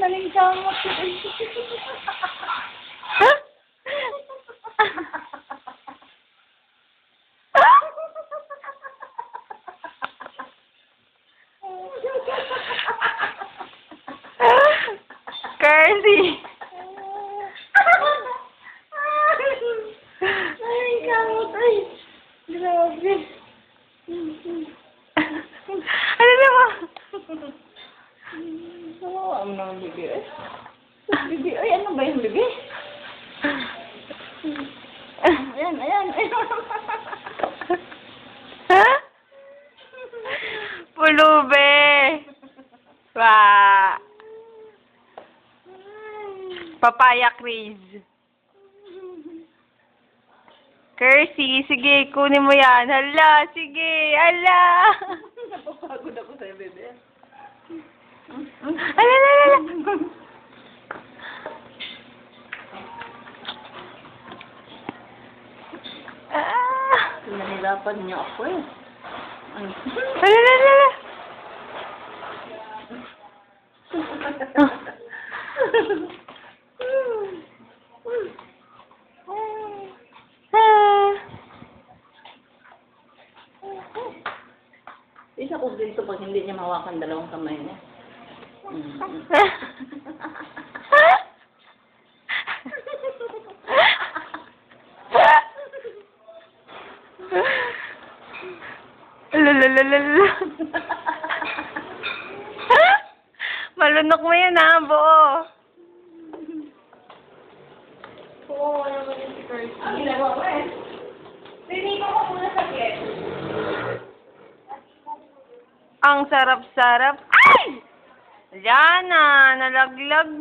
nalingkamot. Curly! Nalingkamot, ay. Grabe. Ano naman? Oo, ano naman bibi, eh. Bibi, ay, ano ba yung bibi? Ayan, ayan, ayan. Pulube! Wa! Papaya Craze. Kersey, sige, kunin mo yan. Hala, sige, hala. Napapagod ako sa'yo, bebe. Hala, hala, hala. Pinahirapan niyo ako eh. Hala, hala, hala. Isa ko dito pag hindi niya mahawakan dalawang kamay niya. Lalalala. Malunok mo yun ha, buo. Oo, wala ba yung si Kirsty? Ang ginagawa ko eh. Piniko ko muna sa kit. Ang sarap-sarap. Ay! Diyan na, nalaglag